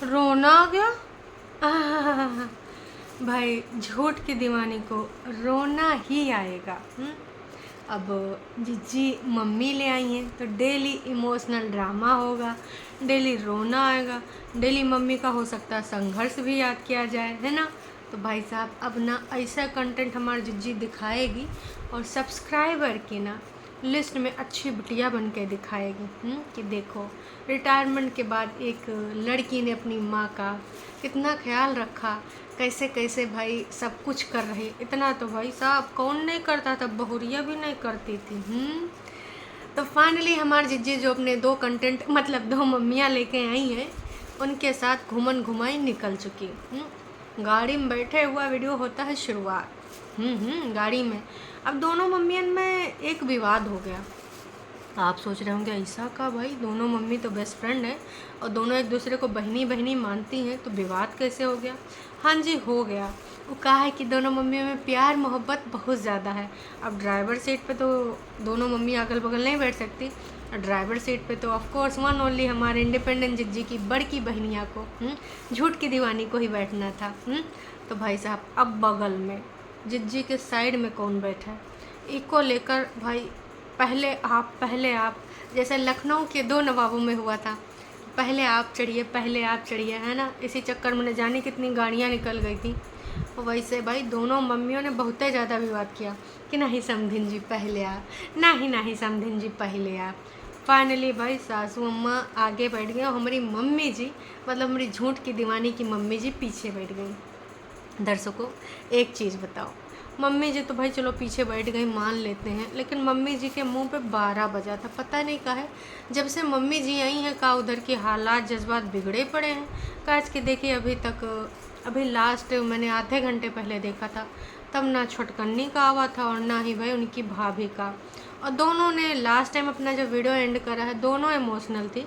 रोना आ गया। आह, भाई झूठ की दीवानी को रोना ही आएगा। अब जिज्जी मम्मी ले आई हैं तो डेली इमोशनल ड्रामा होगा, डेली रोना आएगा, डेली मम्मी का हो सकता है संघर्ष भी याद किया जाए, है ना। तो भाई साहब अब ना ऐसा कंटेंट हमारी जिज्जी दिखाएगी और सब्सक्राइबर की ना लिस्ट में अच्छी बिटिया बन के दिखाएगी कि देखो रिटायरमेंट के बाद एक लड़की ने अपनी माँ का कितना ख्याल रखा, कैसे कैसे भाई सब कुछ कर रही। इतना तो भाई साहब कौन नहीं करता था, बहुरिया भी नहीं करती थी। तो फाइनली हमारी जिज्जी जो अपने दो कंटेंट मतलब दो मम्मियाँ लेके आई हैं उनके साथ घूमन घुमाई निकल चुकी। गाड़ी में बैठे हुआ वीडियो होता है शुरुआत। गाड़ी में अब दोनों मम्मियन में एक विवाद हो गया। आप सोच रहे होंगे ऐसा का भाई, दोनों मम्मी तो बेस्ट फ्रेंड है और दोनों एक दूसरे को बहनी बहनी मानती हैं, तो विवाद कैसे हो गया। हाँ जी हो गया। वो कहा है कि दोनों मम्मियों में प्यार मोहब्बत बहुत ज़्यादा है। अब ड्राइवर सीट पे तो दोनों मम्मी अगल बगल नहीं बैठ सकती, और ड्राइवर सीट पे तो ऑफ कोर्स वन ओनली हमारे इंडिपेंडेंट जिज्जी की बड़की बहनिया को झूठ की दीवानी को ही बैठना था। तो भाई साहब अब बगल में जिज्जी के साइड में कौन बैठा है, इको लेकर भाई पहले आप जैसे लखनऊ के दो नवाबों में हुआ था, पहले आप चढ़िए है ना। इसी चक्कर में न जाने कितनी गाड़ियाँ निकल गई थी। और वैसे भाई दोनों मम्मियों ने बहुत ही ज़्यादा विवाद किया कि नहीं समधिन जी पहले आप, नहीं समधिन जी पहले आप। फाइनली भाई सासू अम्मा आगे बैठ गए और हमारी मम्मी जी मतलब हमारी झूठ की दीवानी की मम्मी जी पीछे बैठ गई। दर्शकों एक चीज़ बताओ, मम्मी जी तो भाई चलो पीछे बैठ गई मान लेते हैं, लेकिन मम्मी जी के मुंह पे 12 बजा था। पता नहीं का है जब से मम्मी जी आई हैं का उधर के हालात जज्बात बिगड़े पड़े हैं। काज के देखिए अभी लास्ट मैंने आधे घंटे पहले देखा था, तब ना छोटकन्नी का आवा था और ना ही भाई उनकी भाभी का। और दोनों ने लास्ट टाइम अपना जो वीडियो एंड करा है दोनों इमोशनल थी।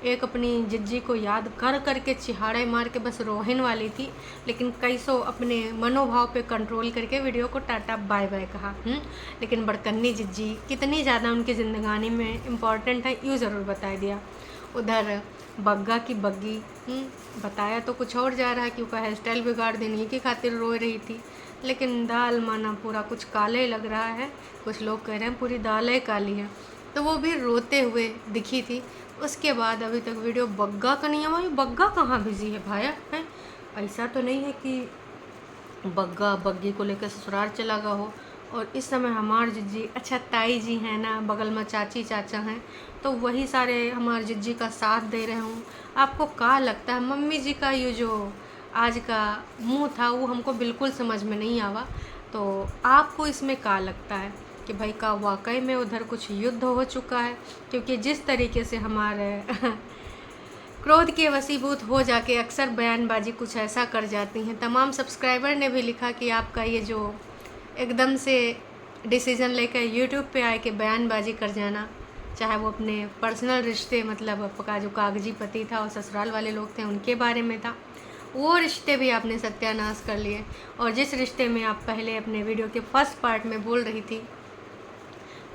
एक अपनी जिज्जी को याद कर करके चिहाड़े मार के बस रोहिन वाली थी, लेकिन कैसो अपने मनोभाव पे कंट्रोल करके वीडियो को टाटा बाय बाय कहा। लेकिन बड़कन्नी जिज्जी कितनी ज़्यादा उनकी ज़िंदगानी में इम्पॉर्टेंट है यूँ ज़रूर बता दिया। उधर बग्गा की बग्गी बताया तो कुछ और जा रहा है कि उसका हेयर स्टाइल बिगाड़ देने की खातिर रो रही थी, लेकिन दाल माना पूरा कुछ काले लग रहा है। कुछ लोग कह रहे हैं पूरी दाल ही काली है, तो वो भी रोते हुए दिखी थी। उसके बाद अभी तक वीडियो बग्गा का नहीं हुआ। बग्गा कहाँ बिजी है भाया है, ऐसा तो नहीं है कि बग्गा बग्गी को लेकर ससुराल चला गया हो। और इस समय हमार जिज्जी अच्छा ताई जी हैं ना, बगल में चाची चाचा हैं, तो वही सारे हमार जिज्जी का साथ दे रहे हूँ। आपको क्या लगता है मम्मी जी का ये जो आज का मुंह था वो हमको बिल्कुल समझ में नहीं आवा, तो आपको इसमें क्या लगता है कि भाई का वाकई में उधर कुछ युद्ध हो चुका है? क्योंकि जिस तरीके से हमारे क्रोध के वशीभूत हो जाके अक्सर बयानबाजी कुछ ऐसा कर जाती हैं। तमाम सब्सक्राइबर ने भी लिखा कि आपका ये जो एकदम से डिसीज़न लेकर यूट्यूब पे आए कि बयानबाजी कर जाना, चाहे वो अपने पर्सनल रिश्ते मतलब आपका जो कागजी पति था और ससुराल वाले लोग थे उनके बारे में था, वो रिश्ते भी आपने सत्यानाश कर लिए। और जिस रिश्ते में आप पहले अपने वीडियो के फर्स्ट पार्ट में बोल रही थी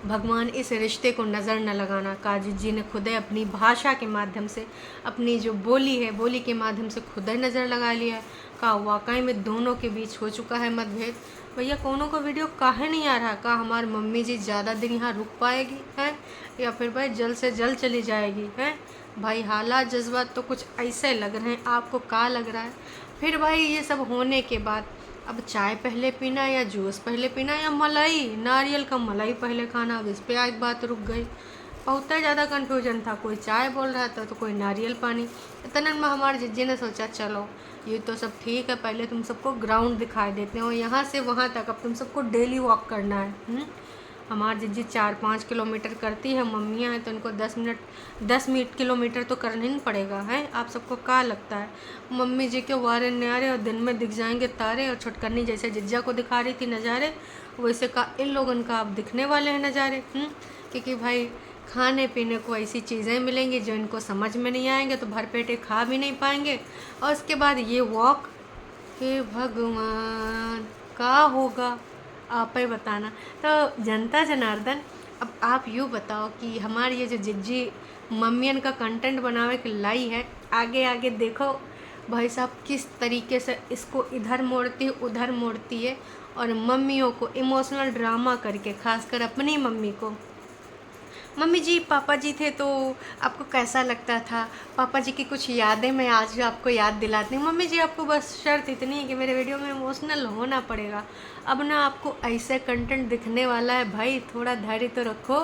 भगवान इस रिश्ते को नज़र न लगाना, काजू जी ने खुद अपनी भाषा के माध्यम से अपनी जो बोली है बोली के माध्यम से खुद नज़र लगा लिया है। का वाकई में दोनों के बीच हो चुका है मतभेद। भैया कोनो को वीडियो काहे नहीं आ रहा? का हमारी मम्मी जी ज़्यादा दिन यहाँ रुक पाएगी है या फिर भाई जल्द से जल्द चली जाएगी है? भाई हालात जज्बात तो कुछ ऐसे लग रहे हैं, आपको क्या लग रहा है? फिर भाई ये सब होने के बाद अब चाय पहले पीना या जूस पहले पीना या मलाई नारियल का मलाई पहले खाना, अब इस पर आज बात रुक गई। बहुत ज़्यादा कन्फ्यूजन था, कोई चाय बोल रहा था तो कोई नारियल पानी। इतना में हमारे जिज्जी ने सोचा चलो ये तो सब ठीक है, पहले तुम सबको ग्राउंड दिखाई देते हैं और यहाँ से वहाँ तक अब तुम सबको डेली वॉक करना है। हमारी जिज्जी 4-5 किलोमीटर करती है, मम्मियाँ हैं तो इनको 10 मिनट किलोमीटर तो करना ही पड़ेगा है। आप सबको क्या लगता है मम्मी जी के वारे न्यारे और दिन में दिख जाएंगे तारे, और छोटकन्नी जैसे जिज्जा को दिखा रही थी नज़ारे वैसे का इन लोगों का अब दिखने वाले हैं नज़ारे। क्योंकि भाई खाने पीने को ऐसी चीज़ें मिलेंगी जो इनको समझ में नहीं आएंगे, तो भर पेटे खा भी नहीं पाएंगे। और उसके बाद ये वॉक, हे भगवान क्या होगा आप ही बताना। तो जनता जनार्दन अब आप यूँ बताओ कि हमारी ये जो जिज्जी मम्मियन का कंटेंट बनावे के लाई है, आगे आगे देखो भाई साहब किस तरीके से इसको इधर मोड़ती है उधर मोड़ती है, और मम्मियों को इमोशनल ड्रामा करके, खासकर अपनी मम्मी को। मम्मी जी पापा जी थे तो आपको कैसा लगता था, पापा जी की कुछ यादें मैं आज आपको याद दिलाती हूँ। मम्मी जी आपको बस शर्त इतनी है कि मेरे वीडियो में इमोशनल होना पड़ेगा। अब ना आपको ऐसे कंटेंट दिखने वाला है भाई, थोड़ा धैर्य तो रखो।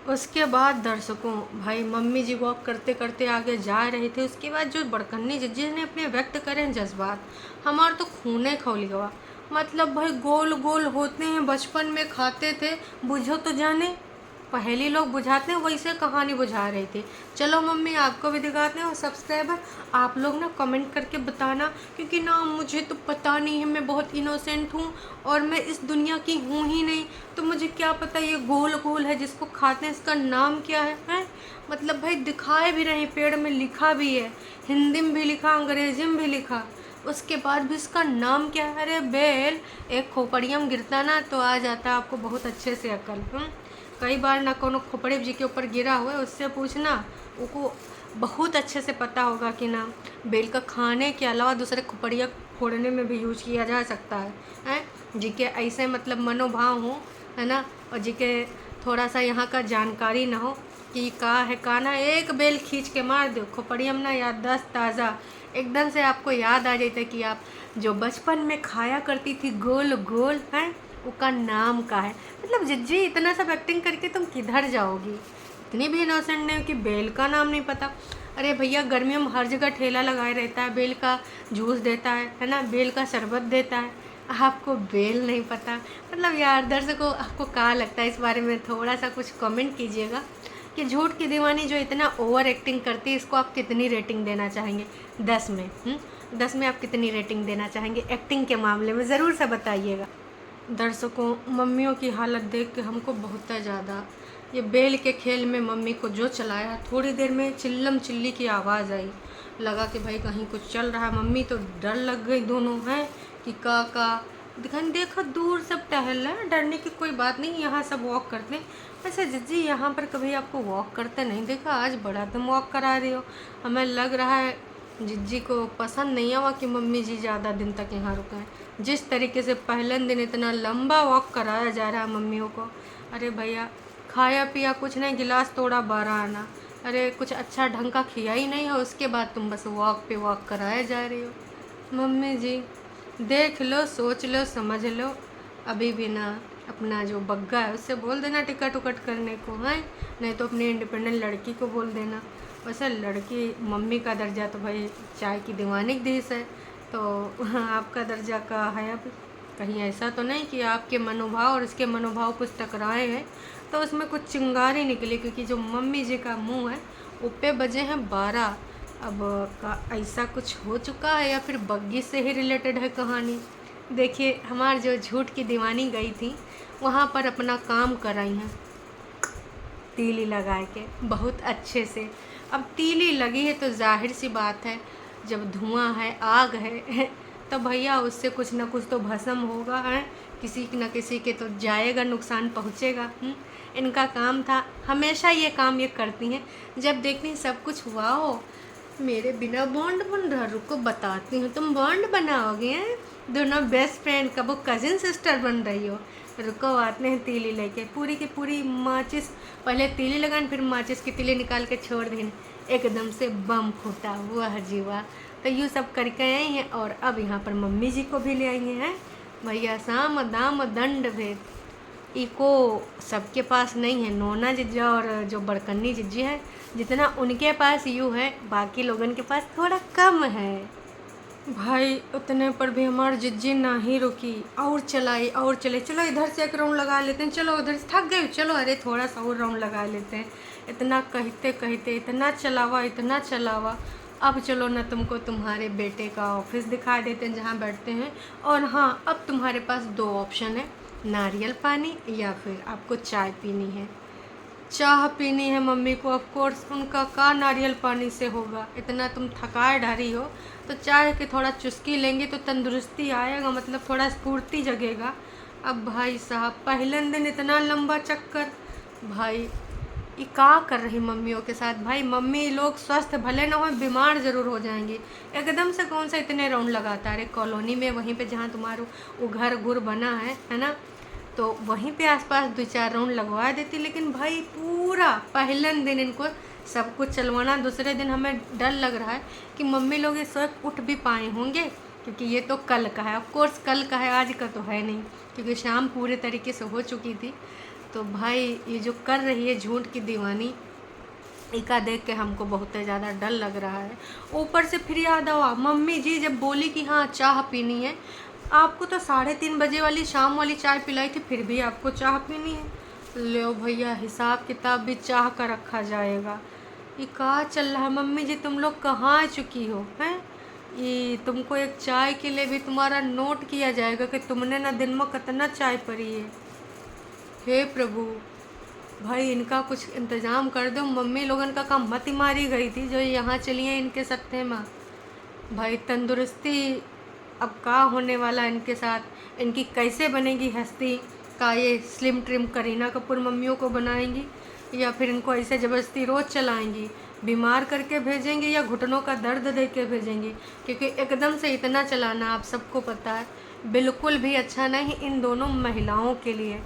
उसके बाद दर्शकों, भाई मम्मी जी वॉक करते करते आगे जा रहे थे, उसके बाद जो बड़कन्नी जिज्जी ने अपने व्यक्त करें जज्बात, हमारा तो खूने खौल गया। मतलब भाई गोल गोल होते हैं, बचपन में खाते थे, बुझो तो जाने पहेली लोग बुझाते हैं वैसे कहानी बुझा रहे थे। चलो मम्मी आपको भी दिखाते हैं, और सब्सक्राइबर आप लोग ना कमेंट करके बताना, क्योंकि ना मुझे तो पता नहीं है, मैं बहुत इनोसेंट हूँ और मैं इस दुनिया की हूँ ही नहीं, तो मुझे क्या पता ये गोल गोल है जिसको खाते हैं इसका नाम क्या है? मतलब भाई दिखाए भी रहे, पेड़ में लिखा भी है, हिंदी में भी लिखा, अंग्रेजी में भी लिखा, उसके बाद भी इसका नाम क्या है? अरे बेल, एक खोपड़िया में गिरता ना तो आ जाता आपको बहुत अच्छे से अकल। कई बार ना कोनो खोपड़ी जी के ऊपर गिरा हुआ है, उससे पूछना, उनको बहुत अच्छे से पता होगा कि ना बेल का खाने के अलावा दूसरे खोपड़िया फोड़ने में भी यूज किया जा सकता है जी के ऐसे मतलब मनोभाव हो, है ना, और जी के थोड़ा सा यहाँ का जानकारी ना हो कि का है का ना, एक बेल खींच के मार दो खोपड़िया में ना, याददाश्त ताज़ा, एकदम से आपको याद आ जाता कि आप जो बचपन में खाया करती थी गोल गोल है, उसका नाम का है। मतलब जिज्जी इतना सब एक्टिंग करके तुम किधर जाओगी? इतनी भी इनोसेंट नहीं हो कि बेल का नाम नहीं पता। अरे भैया गर्मियों में हर जगह ठेला लगाए रहता है, बेल का जूस देता है ना, बेल का शरबत देता है, आपको बेल नहीं पता। मतलब यार दर्शकों आपको क्या लगता है इस बारे में, थोड़ा सा कुछ कमेंट कीजिएगा कि झूठ की दीवानी जो इतना ओवर एक्टिंग करती है इसको आप कितनी रेटिंग देना चाहेंगे 10 में? 10 में आप कितनी रेटिंग देना चाहेंगे एक्टिंग के मामले में, ज़रूर से बताइएगा। दर्शकों मम्मियों की हालत देख के हमको बहुत ज़्यादा, ये बेल के खेल में मम्मी को जो चलाया, थोड़ी देर में चिल्लम चिल्ली की आवाज़ आई, लगा कि भाई कहीं कुछ चल रहा है। मम्मी तो डर लग गई दोनों हैं कि का दिखाई देखा दूर सब टहल रहे हैं, डरने की कोई बात नहीं, यहाँ सब वॉक करते हैं। वैसे जिज्जी यहाँ पर कभी आपको वॉक करते नहीं देखा, आज बड़ा तुम वॉक करा रही हो। हमें लग रहा है जिज्जी को पसंद नहीं आवा कि मम्मी जी ज़्यादा दिन तक यहाँ रुके हैं। जिस तरीके से पहले दिन इतना लंबा वॉक कराया जा रहा है मम्मियों को, अरे भैया खाया पिया कुछ नहीं, गिलास तोड़ा 12 आना, अरे कुछ अच्छा ढंग का खिया ही नहीं है, उसके बाद तुम बस वॉक पे वॉक कराए जा रही हो। मम्मी जी देख लो, सोच लो, समझ लो, अभी भी ना अपना जो बग्गा है उससे बोल देना टिकट उकट करने को है, नहीं तो अपनी इंडिपेंडेंट लड़की को बोल देना। वैसे लड़की मम्मी का दर्जा तो भाई चाय की दीवानी डिश है, तो आपका दर्जा का है अब? कहीं ऐसा तो नहीं कि आपके मनोभाव और इसके मनोभाव कुछ टकराए हैं तो उसमें कुछ चिंगारी निकली, क्योंकि जो मम्मी जी का मुंह है ऊपर बजे हैं 12। अब का ऐसा कुछ हो चुका है या फिर बग्गी से ही रिलेटेड है कहानी? देखिए हमारी जो झूठ की दीवानी गई थी वहाँ पर अपना काम कर रही हैं तीली लगा के बहुत अच्छे से। अब तीली लगी है तो जाहिर सी बात है जब धुआं है आग है तो भैया उससे कुछ ना कुछ तो भस्म होगा है, किसी न किसी के तो जाएगा, नुकसान पहुँचेगा। इनका काम था, हमेशा ये काम ये करती हैं। जब देखती सब कुछ हुआ हो मेरे बिना बॉन्ड बन रहा, रुको बताती हूँ, तुम बॉन्ड बनाओगे हैं, दोनों बेस्ट फ्रेंड, कब वो कजिन सिस्टर बन रही हो, रुको आते हैं तीली लेके। पूरी की पूरी माचिस, पहले तीली लगान फिर माचिस की तीली निकाल के छोड़ दें, एकदम से बम फूटा हुआ जीवा। तो यूँ सब करके आई हैं और अब यहाँ पर मम्मी जी को भी ले आई हैं भैया, साम दाम दंड भेद, इको सबके पास नहीं है। नोना जिज्जा और जो बड़कन्नी जिज्जी है जितना उनके पास यूँ है बाकी लोगों के पास थोड़ा कम है। भाई उतने पर भी हमारी जिज्जी ना ही रुकी, और चलाई और चले, चलो इधर से एक राउंड लगा लेते हैं, चलो उधर से थक गए, चलो अरे थोड़ा सा और राउंड लगा लेते हैं। इतना कहते कहते इतना चलावा, अब चलो ना तुमको तुम्हारे बेटे का ऑफिस दिखा देते हैं जहाँ बैठते हैं। और हाँ अब तुम्हारे पास 2 ऑप्शन है, नारियल पानी या फिर आपको चाय पीनी है। चाह पीनी है मम्मी को, ऑफ कोर्स उनका का नारियल पानी से होगा, इतना तुम थकाए ढारी हो तो चाय के थोड़ा चुस्की लेंगे तो तंदुरुस्ती आएगा, मतलब थोड़ा स्फूर्ति जगेगा। अब भाई साहब पहले दिन इतना लंबा चक्कर, भाई ये का कर रही मम्मियों के साथ भाई। मम्मी लोग स्वस्थ भले ना हो, बीमार ज़रूर हो जाएंगी। एकदम से कौन सा इतने राउंड लगाता है। अरे कॉलोनी में वहीं पे जहाँ तुम्हारा वो घर गुर बना है ना, तो वहीं पे आसपास 2-4 राउंड लगवा देती। लेकिन भाई पूरा पहले दिन इनको सब कुछ चलवाना, दूसरे दिन हमें डर लग रहा है कि मम्मी लोग इस वक्त उठ भी पाए होंगे, क्योंकि ये तो कल का है। ऑफ कोर्स कल का है, आज का तो है नहीं, क्योंकि शाम पूरे तरीके से हो चुकी थी। तो भाई ये जो कर रही है झूठ की दीवानी, इका देख के हमको बहुत ज़्यादा डर लग रहा है। ऊपर से फिर याद आवा मम्मी जी जब बोली कि हाँ चाह पीनी है, आपको तो 3:30 बजे वाली शाम वाली चाय पिलाई थी, फिर भी आपको चाह पीनी है। लो भैया हिसाब किताब भी चाह का रखा जाएगा। ये कहाँ चल रहा है मम्मी जी, तुम लोग कहाँ आ चुकी हो हैं। ये तुमको एक चाय के लिए भी तुम्हारा नोट किया जाएगा कि तुमने ना दिन में कितना चाय पी है। हे प्रभु भाई इनका कुछ इंतज़ाम कर दो। मम्मी लोगन का काम मत मारी गई थी जो यहाँ चली हैं इनके सत्ते में। भाई तंदुरुस्ती अब का होने वाला इनके साथ, इनकी कैसे बनेगी हस्ती। का ये स्लिम ट्रिम करीना कपूर मम्मियों को बनाएंगी, या फिर इनको ऐसे ज़बरदस्ती रोज़ चलाएंगी, बीमार करके भेजेंगी, या घुटनों का दर्द दे के भेजेंगी। क्योंकि एकदम से इतना चलाना आप सबको पता है बिल्कुल भी अच्छा नहीं इन दोनों महिलाओं के लिए।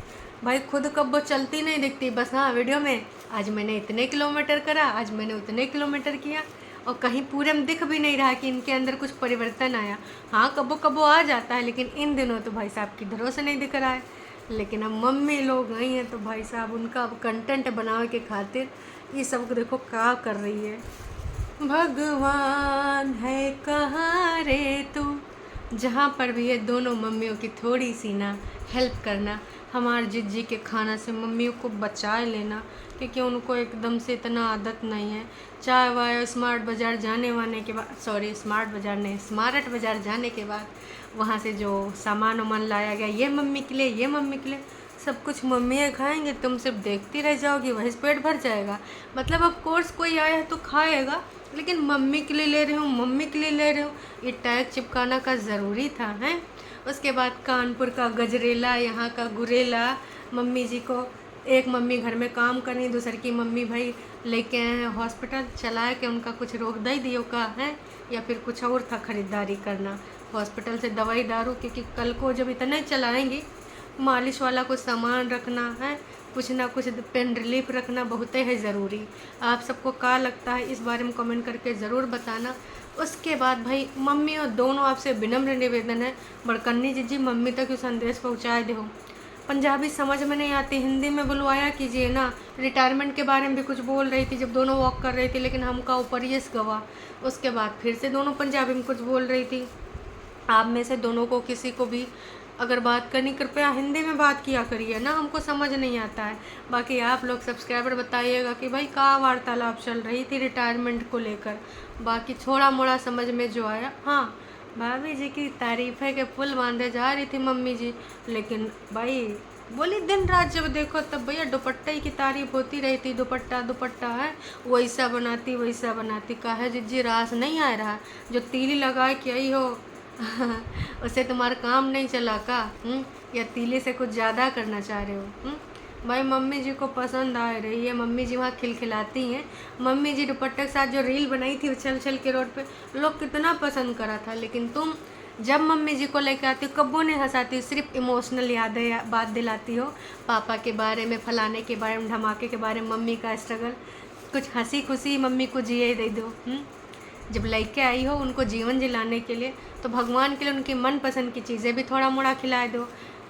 भाई खुद कब वो चलती नहीं दिखती, बस हाँ वीडियो में आज मैंने इतने किलोमीटर करा, आज मैंने उतने किलोमीटर किया, और कहीं पूरे में दिख भी नहीं रहा कि इनके अंदर कुछ परिवर्तन आया। हाँ कबो कबो आ जाता है, लेकिन इन दिनों तो भाई साहब किधरों से नहीं दिख रहा है। लेकिन अब मम्मी लोग गई हैं तो भाई साहब उनका अब कंटेंट बनाने के खातिर ये सब देखो क्या कर रही है। भगवान है कहाँ रे तू, जहाँ पर भी ये दोनों मम्मियों की थोड़ी सी ना हेल्प करना, हमारे जिज्जी के खाना से मम्मियों को बचा लेना, क्योंकि उनको एकदम से इतना आदत नहीं है। चाय वाय स्मार्ट बाज़ार जाने वाने के बाद, सॉरी स्मार्ट बाज़ार नहीं, स्मार्ट बाज़ार जाने के बाद वहाँ से जो सामान वामान लाया गया, ये मम्मी के लिए, ये मम्मी के लिए, सब कुछ मम्मी खाएंगे, तुम सिर्फ देखती रह जाओगी, वही से पेट भर जाएगा। मतलब ऑफ कोर्स कोई आया है तो खाएगा, लेकिन मम्मी के लिए ले रही हूँ, मम्मी के लिए ले रही हूँ, ये टैग चिपकाना का ज़रूरी था हैं। उसके बाद कानपुर का गजरेला, यहाँ का गुरेला, मम्मी जी को एक मम्मी घर में काम करनी, दूसरी की मम्मी भाई लेके आए हैं हॉस्पिटल, चलाए के उनका कुछ रोक दे दियो का है, या फिर कुछ और था ख़रीदारी करना हॉस्पिटल से दवाई दारू, क्योंकि कल को जब इतने चलाएंगी, मालिश वाला कुछ सामान रखना है, कुछ ना कुछ पेन रिलीफ रखना बहुत है ज़रूरी। आप सबको क्या लगता है इस बारे में कमेंट करके ज़रूर बताना। उसके बाद भाई मम्मी और दोनों आपसे विनम्र निवेदन है, बड़कन्नी जी मम्मी तक संदेश पहुँचा दो। पंजाबी समझ में नहीं आती, हिंदी में बुलवाया कीजिए ना। रिटायरमेंट के बारे में भी कुछ बोल रही थी जब दोनों वॉक कर रही थी, लेकिन हमका ऊपर यस गवा। उसके बाद फिर से दोनों पंजाबी में कुछ बोल रही थी। आप में से दोनों को किसी को भी अगर बात करनी, कृपया हिंदी में बात किया करिए ना, हमको समझ नहीं आता है। बाकी आप लोग सब्सक्राइबर बताइएगा कि भाई क्या वार्तालाप चल रही थी रिटायरमेंट को लेकर। बाकी थोड़ा मोड़ा समझ में जो आया, हाँ भाभी जी की तारीफ़ है कि पुल बांधे जा रही थी मम्मी जी, लेकिन भाई बोली दिन रात जब देखो तब भैया दुपट्टे की तारीफ होती रहती, दुपट्टा दुपट्टा है, वैसा बनाती वैसा बनाती। काहे जिज्जी रास नहीं आ रहा, जो तीली लगा के आई हो उससे तुम्हारा काम नहीं चला का? या तीली से कुछ ज़्यादा करना चाह रहे हो? भाई मम्मी जी को पसंद आ रही है, मम्मी जी वहाँ खिलखिलाती हैं। मम्मी जी दुपट्टे के साथ जो रील बनाई थी उछल उछल के रोड पे, लोग कितना पसंद करा था। लेकिन तुम जब मम्मी जी को लेकर आती हो कब्बों नहीं हंसाती, सिर्फ इमोशनल यादें बात दिलाती हो, पापा के बारे में, फलाने के बारे में, धमाके के बारे में, मम्मी का स्ट्रगल, कुछ हंसी खुशी मम्मी को जिए दे दो। जब लेके आई हो उनको जीवन जिलाने के लिए, तो भगवान के लिए उनकी मनपसंद की चीज़ें भी थोड़ा मोड़ा खिला दो।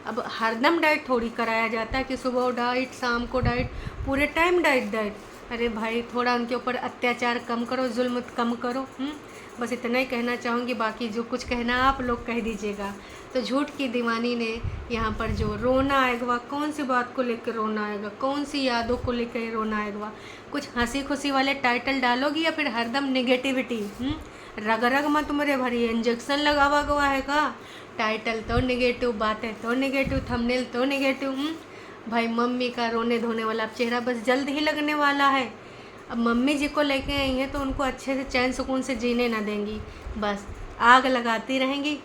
अब हरदम डाइट थोड़ी कराया जाता है कि सुबह डाइट, शाम को डाइट, पूरे टाइम डाइट। अरे भाई थोड़ा उनके ऊपर अत्याचार कम करो, जुल्म कम करो। बस इतना ही कहना चाहूँगी, बाकी जो कुछ कहना आप लोग कह दीजिएगा। तो झूठ की दीवानी ने यहाँ पर जो रोना आएगा, कौन सी बात को लेकर रोना आएगा, कौन सी यादों को लेकर रोना आएगा? कुछ हंसी खुशी वाले टाइटल डालोगी या फिर हरदम नेगेटिविटी? रग रग में तुम्हारे भरी इंजेक्शन लगावा गवा है का? टाइटल तो नेगेटिव, बातें तो नेगेटिव, थंबनेल तो नेगेटिव। भाई मम्मी का रोने धोने वाला चेहरा बस जल्द ही लगने वाला है। अब मम्मी जी को लेके आई हैं तो उनको अच्छे से चैन सुकून से जीने ना देंगी, बस आग लगाती रहेंगी।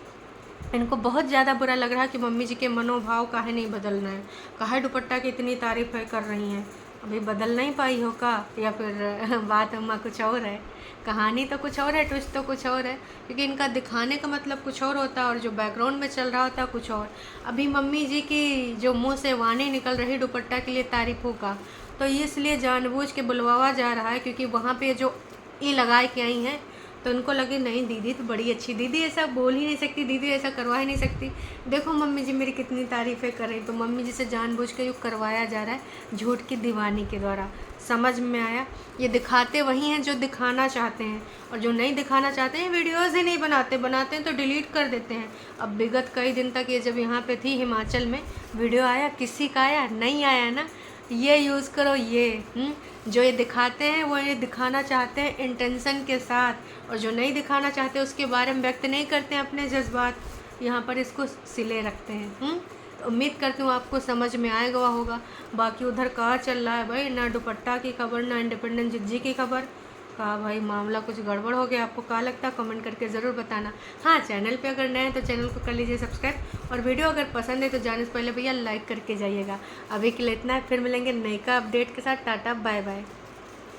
इनको बहुत ज़्यादा बुरा लग रहा है कि मम्मी जी के मनोभाव काहे नहीं बदलना है, काहे दुपट्टा की इतनी तारीफ़ है कर रही हैं। अभी बदल नहीं पाई हो का, या फिर बात अम्मा कुछ और है, कहानी तो कुछ और है, ट्विस्ट तो कुछ और है, क्योंकि इनका दिखाने का मतलब कुछ और होता है और जो बैकग्राउंड में चल रहा होता है कुछ और। अभी मम्मी जी की जो मुंह से वाणी निकल रही दुपट्टा के लिए तारीफ़ों का, तो ये इसलिए जानबूझ के बुलवाया जा रहा है क्योंकि वहाँ पे जो ई लगा के आई हैं तो उनको लगे नहीं दीदी तो बड़ी अच्छी, दीदी ऐसा बोल ही नहीं सकती, दीदी ऐसा करवा ही नहीं सकती। देखो मम्मी जी मेरी कितनी तारीफ़ें कर रही, तो मम्मी जी से जानबूझ के जो करवाया जा रहा है झूठ की दीवानी के द्वारा। समझ में आया? ये दिखाते वही हैं जो दिखाना चाहते हैं, और जो नहीं दिखाना चाहते हैं वीडियोज़ ही नहीं बनाते, बनाते हैं तो डिलीट कर देते हैं। अब विगत कई दिन तक ये जब यहाँ पे थी हिमाचल में, वीडियो आया, किसी का आया? नहीं आया ना। ये यूज़ करो ये जो ये दिखाते हैं वो ये दिखाना चाहते हैं इंटेंशन के साथ, और जो नहीं दिखाना चाहते उसके बारे में व्यक्त नहीं करते हैं अपने जज्बात, यहाँ पर इसको सिले रखते हैं। तो उम्मीद करती हूँ आपको समझ में आएगा होगा। बाकी उधर कहाँ चल रहा है भाई, ना दुपट्टा की खबर ना इंडिपेंडेंट जिज्जी की खबर, कहा भाई मामला कुछ गड़बड़ हो गया। आपको क्या लगता है कमेंट करके ज़रूर बताना। हाँ, चैनल पे अगर नए हैं तो चैनल को कर लीजिए सब्सक्राइब, और वीडियो अगर पसंद है तो जाने से पहले भैया लाइक करके जाइएगा। अभी के लिए इतना है, फिर मिलेंगे नए का अपडेट के साथ। Tata bye bye.